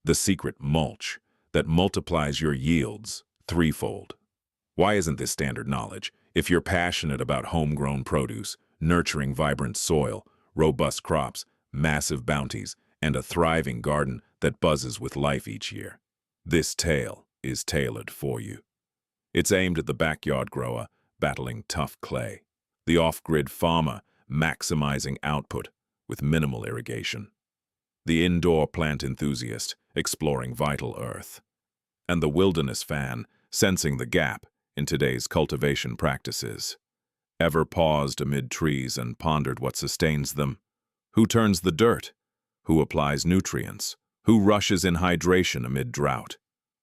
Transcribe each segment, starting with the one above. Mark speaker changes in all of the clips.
Speaker 1: the secret mulch that multiplies your yields threefold. Why isn't this standard knowledge? If you're passionate about homegrown produce, nurturing vibrant soil, robust crops, massive bounties, and a thriving garden that buzzes with life each year, this tale is tailored for you. It's aimed at the backyard grower battling tough clay, the off-grid farmer maximizing output with minimal irrigation, the indoor plant enthusiast exploring vital earth, and the wilderness fan sensing the gap in today's cultivation practices. Ever paused amid trees and pondered what sustains them? Who turns the dirt? Who applies nutrients? Who rushes in hydration amid drought?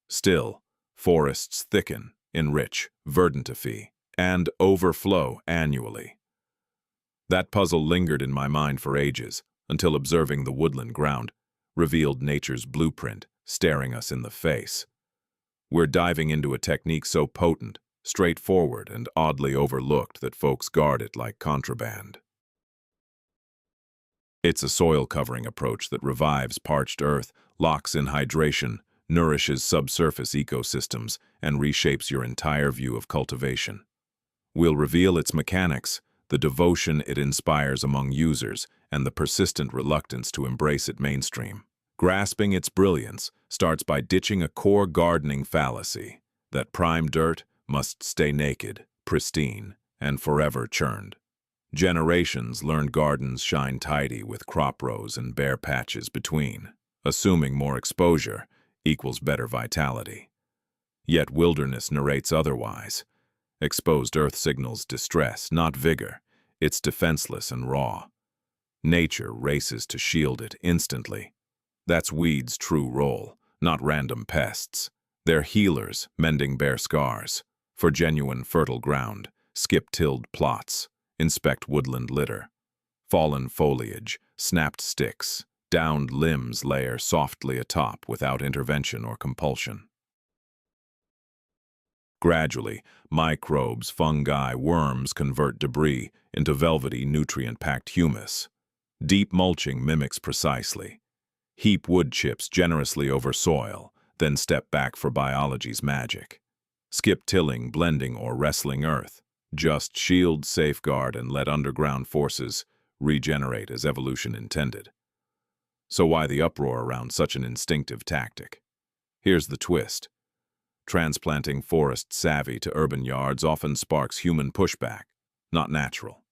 Speaker 1: Still, forests thicken, enrich, verdantify, and overflow annually. That puzzle lingered in my mind for ages, until observing the woodland ground revealed nature's blueprint staring us in the face. We're diving into a technique so potent, straightforward, and oddly overlooked that folks guard it like contraband. It's a soil covering approach that revives parched earth, locks in hydration, nourishes subsurface ecosystems, and reshapes your entire view of cultivation. We'll reveal its mechanics, the devotion it inspires among users, and the persistent reluctance to embrace it mainstream. Grasping its brilliance starts by ditching a core gardening fallacy that prime dirt must stay naked, pristine, and forever churned. Generations learned gardens shine tidy with crop rows and bare patches between, assuming more exposure equals better vitality. Yet wilderness narrates otherwise. Exposed earth signals distress, not vigor. It's defenseless and raw. Nature races to shield it instantly. That's weeds' true role, not random pests. They're healers, mending bare scars. For genuine fertile ground, skip tilled plots, inspect woodland litter. Fallen foliage, snapped sticks, downed limbs layer softly atop without intervention or compulsion. Gradually, microbes, fungi, worms convert debris into velvety, nutrient-packed humus. Deep mulching mimics precisely. Heap wood chips generously over soil, then step back for biology's magic. Skip tilling, blending, or wrestling earth. Just shield, safeguard, and let underground forces regenerate as evolution intended. So why the uproar around such an instinctive tactic? Here's the twist. Transplanting forest savvy to urban yards often sparks human pushback, not natural.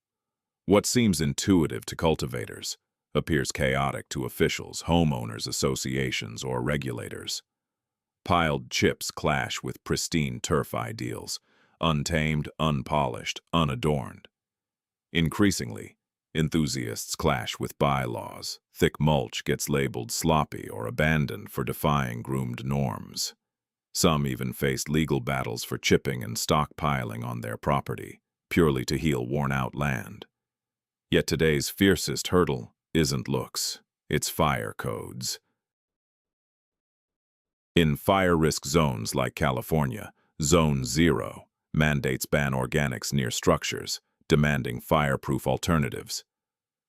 Speaker 1: What seems intuitive to cultivators appears chaotic to officials, homeowners associations, or regulators. Piled chips clash with pristine turf ideals, untamed, unpolished, unadorned. Increasingly, enthusiasts clash with bylaws. Thick mulch gets labeled sloppy or abandoned for defying groomed norms. Some even faced legal battles for chipping and stockpiling on their property, purely to heal worn-out land. Yet today's fiercest hurdle isn't looks, it's fire codes. In fire-risk zones like California, Zone 0 mandates ban organics near structures, demanding fireproof alternatives.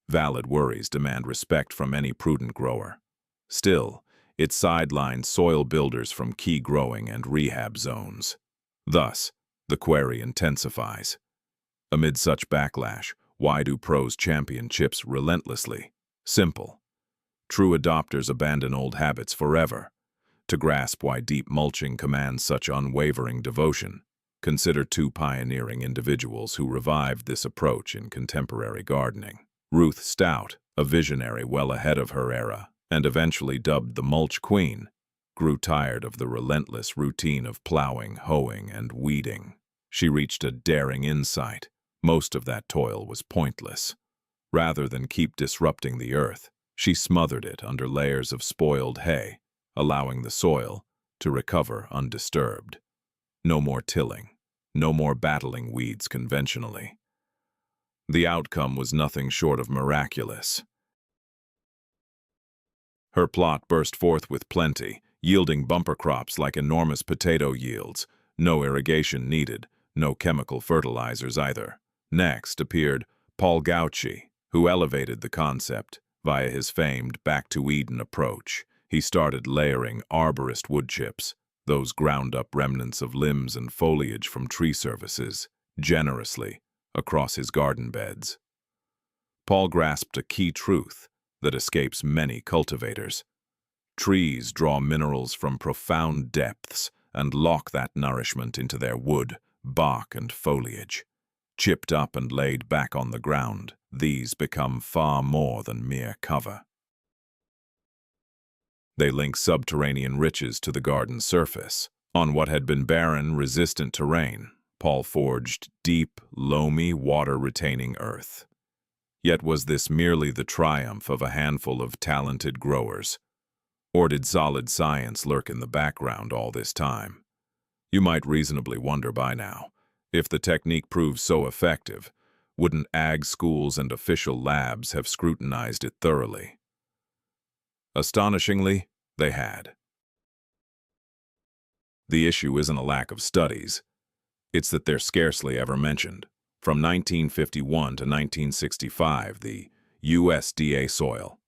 Speaker 1: Valid worries demand respect from any prudent grower. Still, it sidelines soil builders from key growing and rehab zones. Thus, the query intensifies. Amid such backlash, why do pros champion chips relentlessly? Simple. True adopters abandon old habits forever. To grasp why deep mulching commands such unwavering devotion, consider two pioneering individuals who revived this approach in contemporary gardening. Ruth Stout, a visionary well ahead of her era, and eventually dubbed the Mulch Queen, grew tired of the relentless routine of plowing, hoeing, and weeding. She reached a daring insight. Most of that toil was pointless. Rather than keep disrupting the earth, she smothered it under layers of spoiled hay, allowing the soil to recover undisturbed. No more tilling, no more battling weeds conventionally. The outcome was nothing short of miraculous. Her plot burst forth with plenty, yielding bumper crops like enormous potato yields. No irrigation needed, no chemical fertilizers either. Next appeared Paul Gauci, who elevated the concept via his famed Back to Eden approach. He started layering arborist wood chips, those ground-up remnants of limbs and foliage from tree services, generously across his garden beds. Paul grasped a key truth that escapes many cultivators. Trees draw minerals from profound depths and lock that nourishment into their wood, bark, and foliage. Chipped up and laid back on the ground, these become far more than mere cover. They link subterranean riches to the garden's surface. On what had been barren, resistant terrain, Paul forged deep, loamy, water-retaining earth. Yet was this merely the triumph of a handful of talented growers? Or did solid science lurk in the background all this time? You might reasonably wonder by now, if the technique proves so effective, wouldn't ag schools and official labs have scrutinized it thoroughly? Astonishingly, they had. The issue isn't a lack of studies. It's that they're scarcely ever mentioned. From 1951 to 1965, the USDA Soil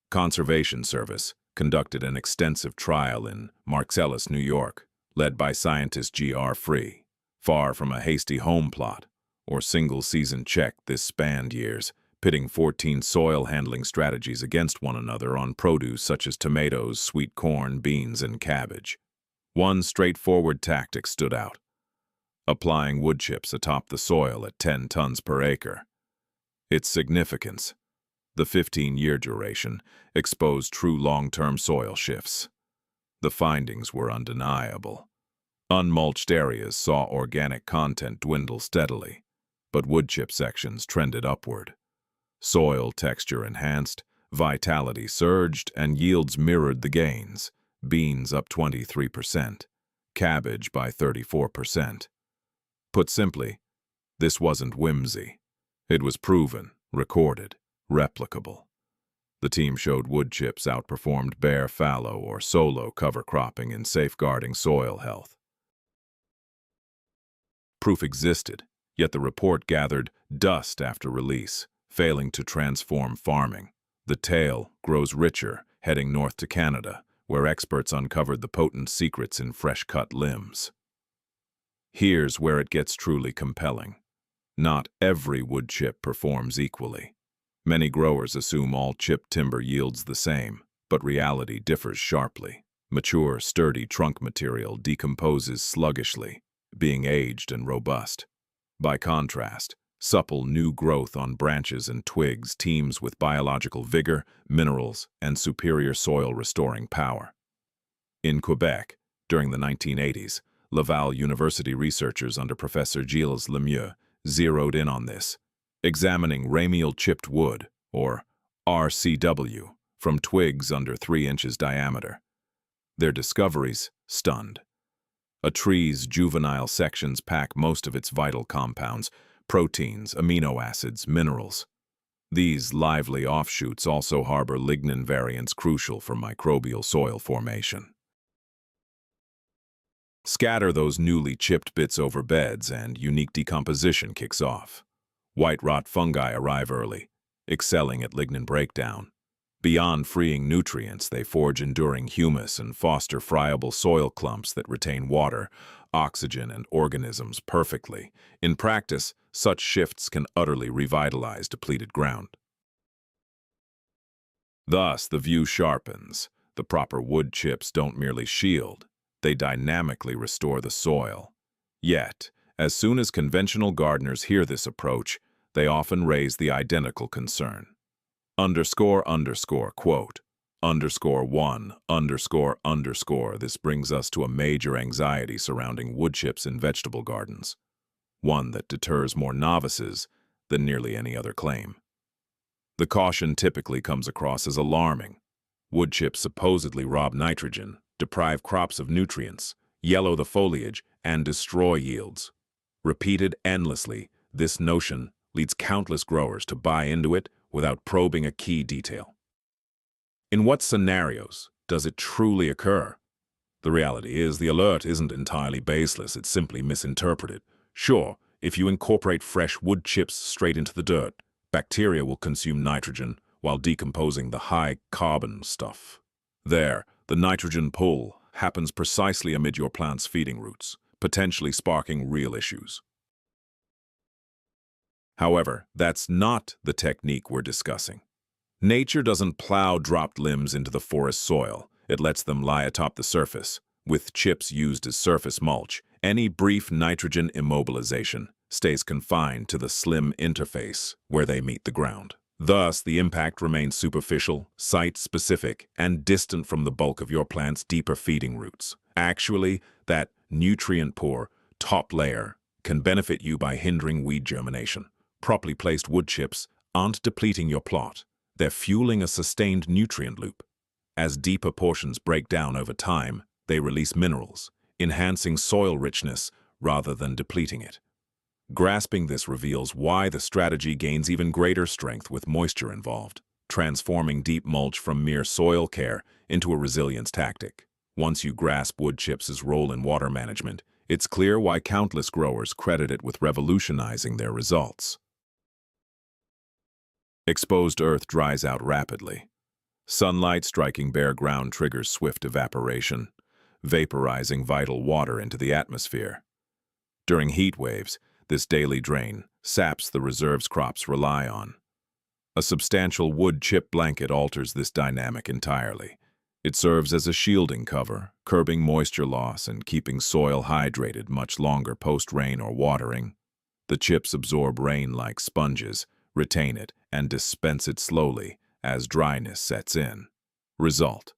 Speaker 1: Conservation Service conducted an extensive trial in Marcellus, New York, led by scientist G.R. Free. Far from a hasty home plot or single-season check, this spanned years, pitting 14 soil handling strategies against one another on produce such as tomatoes, sweet corn, beans, and cabbage. One straightforward tactic stood out: applying wood chips atop the soil at 10 tons per acre. Its significance, the 15-year duration, exposed true long-term soil shifts. The findings were undeniable. Unmulched areas saw organic content dwindle steadily, but wood chip sections trended upward. Soil texture enhanced, vitality surged, and yields mirrored the gains. Beans up 23%, cabbage by 34%. Put simply, this wasn't whimsy. It was proven, recorded, replicable. The team showed wood chips outperformed bare fallow or solo cover cropping in safeguarding soil health. Proof existed, yet the report gathered dust after release, failing to transform farming. The tale grows richer, heading north to Canada, where experts uncovered the potent secrets in fresh-cut limbs. Here's where it gets truly compelling. Not every wood chip performs equally. Many growers assume all chipped timber yields the same, but reality differs sharply. Mature, sturdy trunk material decomposes sluggishly, being aged and robust. By contrast, supple new growth on branches and twigs teems with biological vigor, minerals, and superior soil-restoring power. In Quebec, during the 1980s, Laval University researchers under Professor Gilles Lemieux zeroed in on this, examining ramial chipped wood, or RCW, from twigs under 3 inches diameter. Their discoveries stunned. A tree's juvenile sections pack most of its vital compounds, proteins, amino acids, minerals. These lively offshoots also harbor lignin variants crucial for microbial soil formation. Scatter those newly chipped bits over beds and unique decomposition kicks off. White rot fungi arrive early, excelling at lignin breakdown. Beyond freeing nutrients, they forge enduring humus and foster friable soil clumps that retain water, oxygen, and organisms perfectly. In practice, such shifts can utterly revitalize depleted ground. Thus, the view sharpens. The proper wood chips don't merely shield, they dynamically restore the soil. Yet, as soon as conventional gardeners hear this approach, they often raise the identical concern. Quote, _1___. This brings us to a major anxiety surrounding wood chips in vegetable gardens, one that deters more novices than nearly any other claim. The caution typically comes across as alarming. Wood chips supposedly rob nitrogen, deprive crops of nutrients, yellow the foliage, and destroy yields. Repeated endlessly, this notion leads countless growers to buy into it without probing a key detail. In what scenarios does it truly occur? The reality is the alert isn't entirely baseless, it's simply misinterpreted. Sure, if you incorporate fresh wood chips straight into the dirt, bacteria will consume nitrogen while decomposing the high-carbon stuff. There, The nitrogen pull happens precisely amid your plant's feeding routes, potentially sparking real issues. However, that's not the technique we're discussing. Nature doesn't plow dropped limbs into the forest soil. It lets them lie atop the surface, with chips used as surface mulch. Any brief nitrogen immobilization stays confined to the slim interface where they meet the ground. Thus, the impact remains superficial, site-specific, and distant from the bulk of your plant's deeper feeding routes. Actually, that nutrient-poor top layer can benefit you by hindering weed germination. Properly placed wood chips aren't depleting your plot. They're fueling a sustained nutrient loop. As deeper portions break down over time, they release minerals, enhancing soil richness rather than depleting it. Grasping this reveals why the strategy gains even greater strength with moisture involved, transforming deep mulch from mere soil care into a resilience tactic. Once you grasp wood chips' role in water management, it's clear why countless growers credit it with revolutionizing their results. Exposed earth dries out rapidly. Sunlight striking bare ground triggers swift evaporation, vaporizing vital water into the atmosphere. During heat waves, this daily drain saps the reserves crops rely on. A substantial wood chip blanket alters this dynamic entirely. It serves as a shielding cover, curbing moisture loss and keeping soil hydrated much longer post-rain or watering. The chips absorb rain like sponges, retain it, and dispense it slowly as dryness sets in. Result: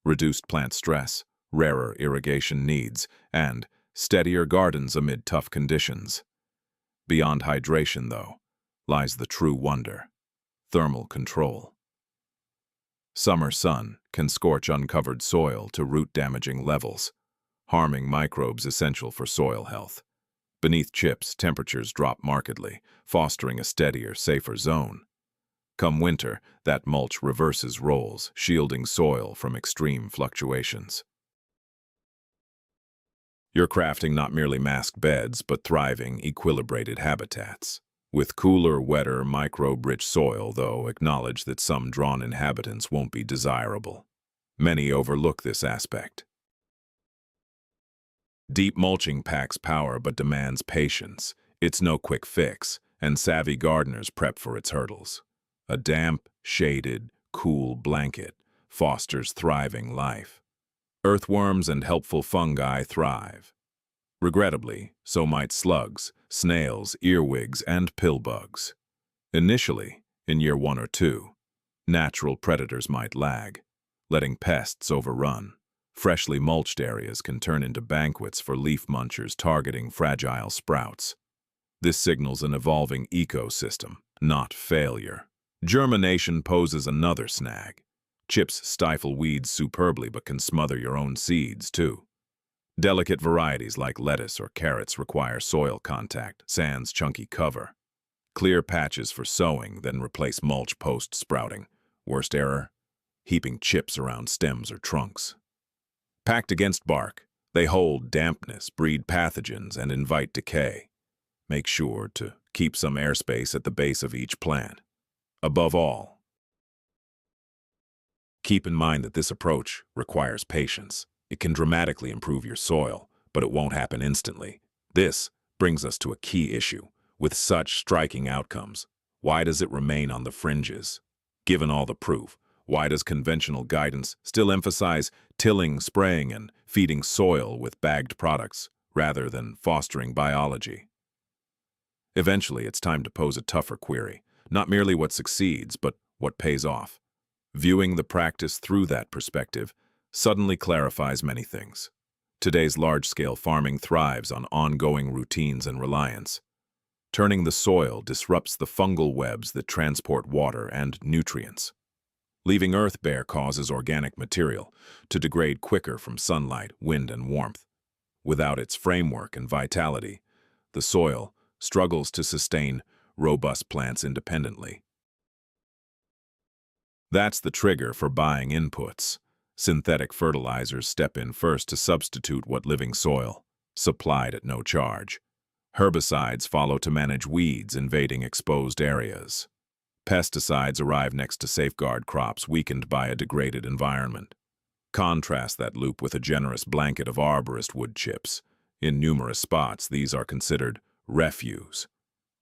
Speaker 1: reduced plant stress, rarer irrigation needs, and steadier gardens amid tough conditions. Beyond hydration, though, lies the true wonder: thermal control. Summer sun can scorch uncovered soil to root-damaging levels, harming microbes essential for soil health. Beneath chips, temperatures drop markedly, fostering a steadier, safer zone. Come winter, that mulch reverses roles, shielding soil from extreme fluctuations. You're crafting not merely masked beds, but thriving, equilibrated habitats. With cooler, wetter, microbe-rich soil, though, acknowledge that some drawn inhabitants won't be desirable. Many overlook this aspect. Deep mulching packs power but demands patience. It's no quick fix, and savvy gardeners prep for its hurdles. A damp, shaded, cool blanket fosters thriving life. Earthworms and helpful fungi thrive. Regrettably, so might slugs, snails, earwigs, and pillbugs. Initially, in year 1 or 2, natural predators might lag, letting pests overrun. Freshly mulched areas can turn into banquets for leaf munchers targeting fragile sprouts. This signals an evolving ecosystem, not failure. Germination poses another snag. Chips stifle weeds superbly but can smother your own seeds, too. Delicate varieties like lettuce or carrots require soil contact, sans chunky cover. Clear patches for sowing, then replace mulch post-sprouting. Worst error: heaping chips around stems or trunks. Packed against bark, they hold dampness, breed pathogens, and invite decay. Make sure to keep some airspace at the base of each plant. Above all, keep in mind that this approach requires patience. It can dramatically improve your soil, but it won't happen instantly. This brings us to a key issue. With such striking outcomes, why does it remain on the fringes? Given all the proof, why does conventional guidance still emphasize tilling, spraying, and feeding soil with bagged products rather than fostering biology? Eventually, it's time to pose a tougher query. Not merely what succeeds, but what pays off. Viewing the practice through that perspective suddenly clarifies many things. Today's large-scale farming thrives on ongoing routines and reliance. Turning the soil disrupts the fungal webs that transport water and nutrients. Leaving earth bare causes organic material to degrade quicker from sunlight, wind, and warmth. Without its framework and vitality, the soil struggles to sustain robust plants independently. That's the trigger for buying inputs. Synthetic fertilizers step in first to substitute what living soil, supplied at no charge. Herbicides follow to manage weeds invading exposed areas. Pesticides arrive next to safeguard crops weakened by a degraded environment. Contrast that loop with a generous blanket of arborist wood chips. In numerous spots, these are considered refuse.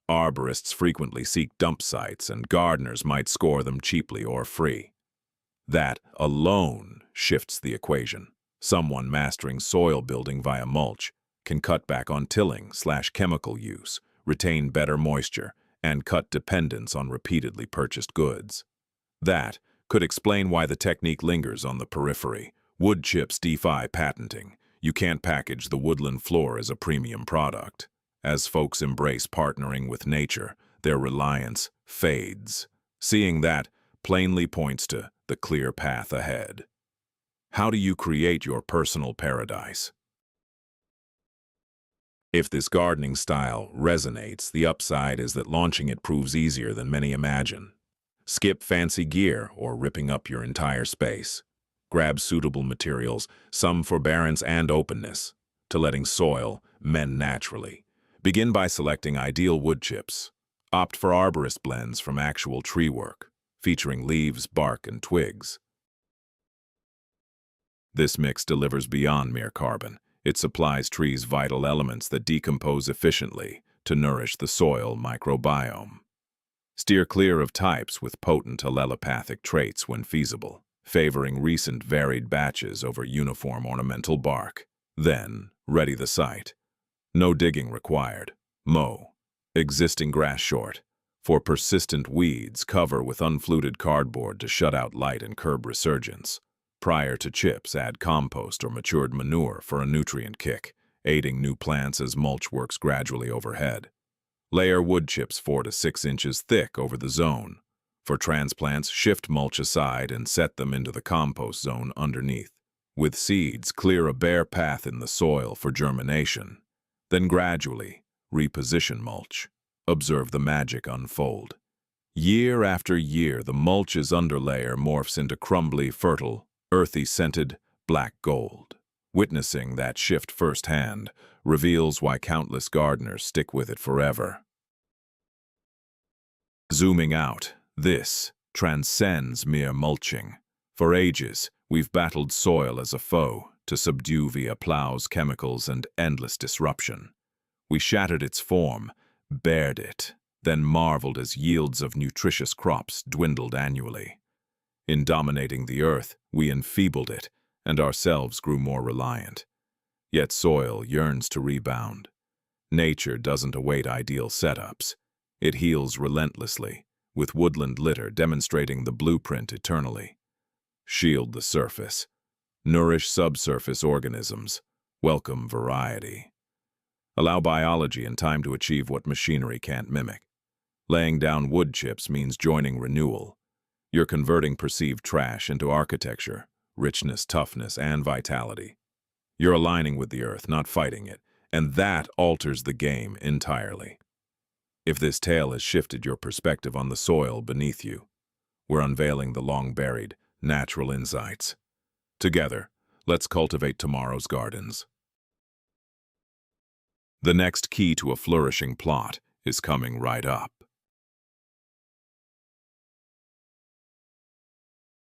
Speaker 1: Arborists frequently seek dump sites, and gardeners might score them cheaply or free. That alone shifts the equation. Someone mastering soil building via mulch can cut back on tilling/chemical use, retain better moisture, and cut dependence on repeatedly purchased goods. That could explain why the technique lingers on the periphery. Wood chips defy patenting. You can't package the woodland floor as a premium product. As folks embrace partnering with nature, their reliance fades. Seeing that plainly points to the clear path ahead. How do you create your personal paradise? If this gardening style resonates, the upside is that launching it proves easier than many imagine. Skip fancy gear or ripping up your entire space. Grab suitable materials, some forbearance and openness, to letting soil mend naturally. Begin by selecting ideal wood chips. Opt for arborist blends from actual tree work, featuring leaves, bark, and twigs. This mix delivers beyond mere carbon. It supplies trees vital elements that decompose efficiently to nourish the soil microbiome. Steer clear of types with potent allelopathic traits when feasible, favoring recent varied batches over uniform ornamental bark. Then, ready the site. No digging required. Mow. Existing grass short. For persistent weeds, cover with unfluted cardboard to shut out light and curb resurgence. Prior to chips, add compost or matured manure for a nutrient kick, aiding new plants as mulch works gradually overhead. Layer wood chips 4 to 6 inches thick over the zone. For transplants, shift mulch aside and set them into the compost zone underneath. With seeds, clear a bare path in the soil for germination. Then gradually reposition mulch. Observe the magic unfold. Year after year, the mulch's underlayer morphs into crumbly, fertile, earthy scented black gold. Witnessing that shift firsthand reveals why countless gardeners stick with it forever. Zooming out, this transcends mere mulching. For ages, we've battled soil as a foe to subdue via plows, chemicals, and endless disruption. We shattered its form, bared it, then marveled as yields of nutritious crops dwindled annually. In dominating the earth, we enfeebled it, and ourselves grew more reliant. Yet soil yearns to rebound. Nature doesn't await ideal setups. It heals relentlessly, with woodland litter demonstrating the blueprint eternally. Shield the surface. Nourish subsurface organisms. Welcome variety. Allow biology and time to achieve what machinery can't mimic. Laying down wood chips means joining renewal. You're converting perceived trash into architecture, richness, toughness, and vitality. You're aligning with the earth, not fighting it, and that alters the game entirely. If this tale has shifted your perspective on the soil beneath you, we're unveiling the long-buried, natural insights. Together, let's cultivate tomorrow's gardens. The next key to a flourishing plot is coming right up.